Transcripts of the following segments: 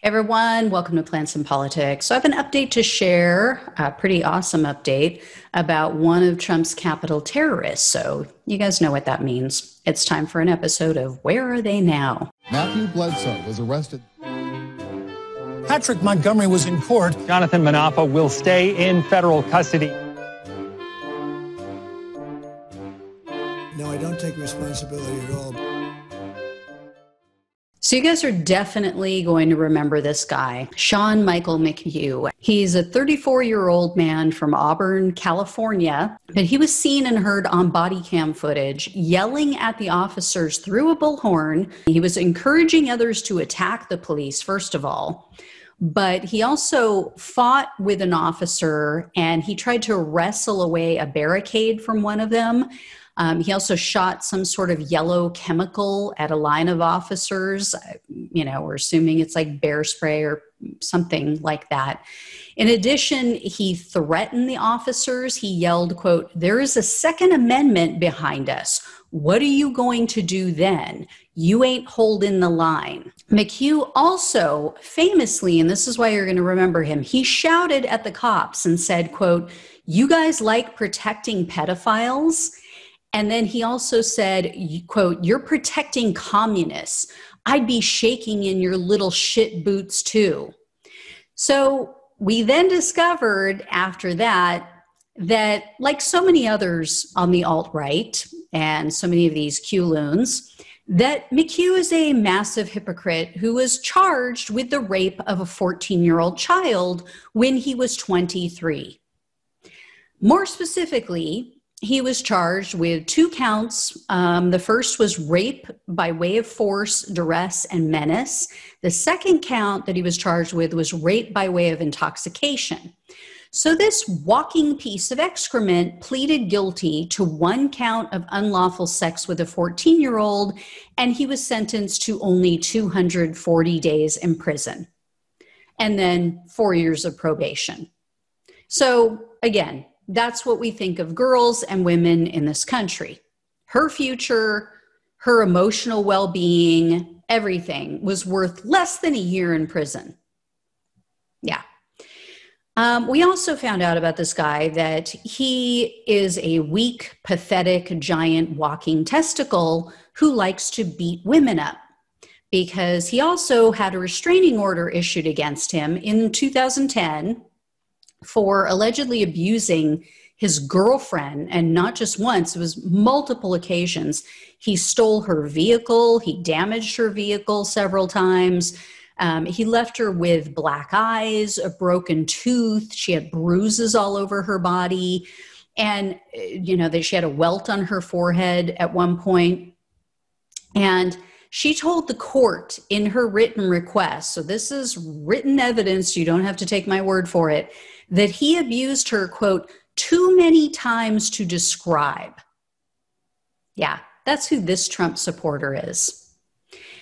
Hey everyone, welcome to Plants and Politics. So I have an update to share, a pretty awesome update about one of Trump's capital terrorists. So you guys know what that means. It's time for an episode of Where Are They Now? Matthew Bledsoe was arrested. Patrick Montgomery was in court. Jonathan Manapa will stay in federal custody. No, I don't take responsibility at all. So you guys are definitely going to remember this guy, Sean Michael McHugh. He's a 34-year-old man from Auburn, California, but he was seen and heard on body cam footage yelling at the officers through a bullhorn. He was encouraging others to attack the police, first of all, but he also fought with an officer and he tried to wrestle away a barricade from one of them. He also shot some sort of yellow chemical at a line of officers. We're assuming it's like bear spray or something like that. In addition, he threatened the officers. He yelled, quote, "There is a Second Amendment behind us. What are you going to do then? You ain't holding the line." McHugh also famously, and this is why you're going to remember him, he shouted at the cops and said, quote, "You guys like protecting pedophiles?" And then he also said, quote, "You're protecting communists. I'd be shaking in your little shit boots too." So we then discovered after that like so many others on the alt-right and so many of these Q-loons, that McHugh is a massive hypocrite who was charged with the rape of a 14-year-old child when he was 23. More specifically, he was charged with 2 counts. The first was rape by way of force, duress, and menace. The second count that he was charged with was rape by way of intoxication. So this walking piece of excrement pleaded guilty to 1 count of unlawful sex with a 14-year-old, and he was sentenced to only 240 days in prison, and then 4 years of probation. So again, that's what we think of girls and women in this country. Her future, her emotional well-being, everything was worth less than a year in prison. Yeah. We also found out about this guy that he is a weak, pathetic, giant walking testicle who likes to beat women up, because he also had a restraining order issued against him in 2010 for allegedly abusing his girlfriend, and not just once, it was multiple occasions. He stole her vehicle, he damaged her vehicle several times. He left her with black eyes, a broken tooth, she had bruises all over her body, and that she had a welt on her forehead at one point. And she told the court in her written request, so this is written evidence, you don't have to take my word for it, that he abused her, quote, "too many times to describe." Yeah, that's who this Trump supporter is.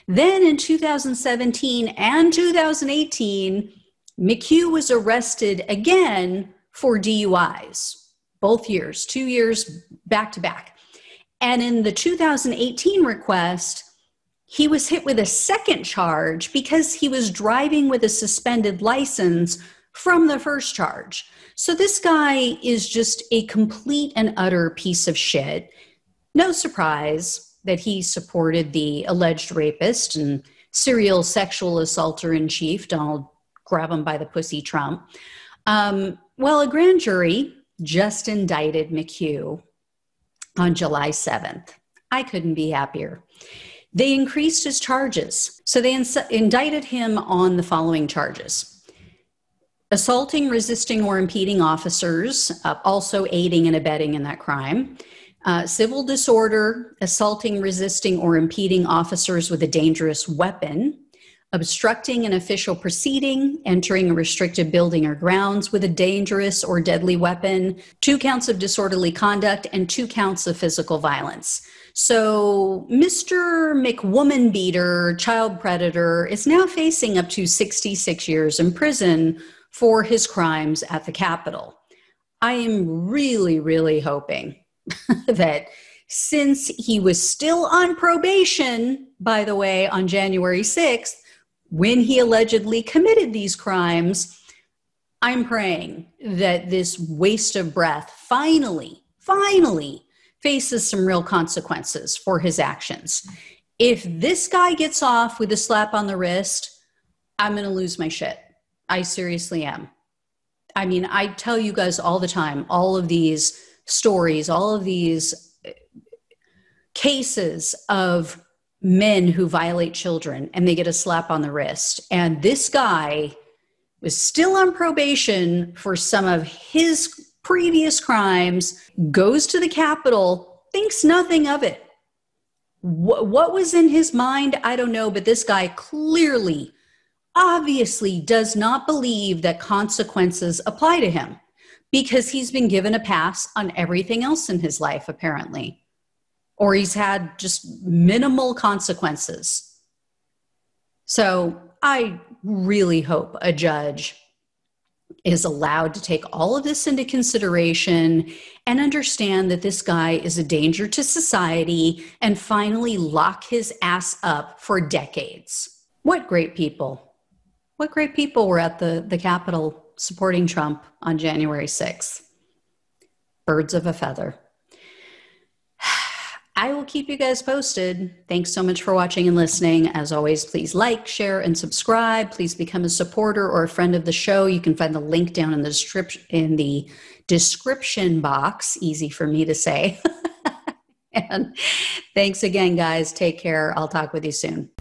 Then in 2017 and 2018, McHugh was arrested again for DUIs, both years, 2 years back to back. And in the 2018 request, he was hit with a second charge because he was driving with a suspended license from the first charge. So this guy is just a complete and utter piece of shit. No surprise that he supported the alleged rapist and serial sexual assaulter in chief, Donald grab him by the pussy Trump. Well, a grand jury just indicted McHugh on July 7th. I couldn't be happier. They increased his charges. So they indicted him on the following charges: assaulting, resisting, or impeding officers, also aiding and abetting in that crime. Civil disorder, assaulting, resisting, or impeding officers with a dangerous weapon. Obstructing an official proceeding, entering a restricted building or grounds with a dangerous or deadly weapon. 2 counts of disorderly conduct, and 2 counts of physical violence. So Mr. McWoman beater, child predator, is now facing up to 66 years in prison for his crimes at the Capitol. I am really, really hoping that since he was still on probation, by the way, on January 6th, when he allegedly committed these crimes, I'm praying that this waste of breath finally faces some real consequences for his actions. If this guy gets off with a slap on the wrist, I'm going to lose my shit. I seriously am. I mean, I tell you guys all the time, all of these stories, all of these cases of men who violate children and they get a slap on the wrist. And this guy was still on probation for some of his previous crimes, goes to the Capitol, thinks nothing of it. What was in his mind? I don't know, but this guy clearly, obviously does not believe that consequences apply to him because he's been given a pass on everything else in his life, apparently. Or he's had just minimal consequences. So I really hope a judge is allowed to take all of this into consideration and understand that this guy is a danger to society and finally lock his ass up for decades. What great people. What great people were at the Capitol supporting Trump on January 6th. Birds of a feather. I will keep you guys posted. Thanks so much for watching and listening. As always, please like, share, and subscribe. Please become a supporter or a friend of the show. You can find the link down in the description box. Easy for me to say. And thanks again, guys. Take care. I'll talk with you soon.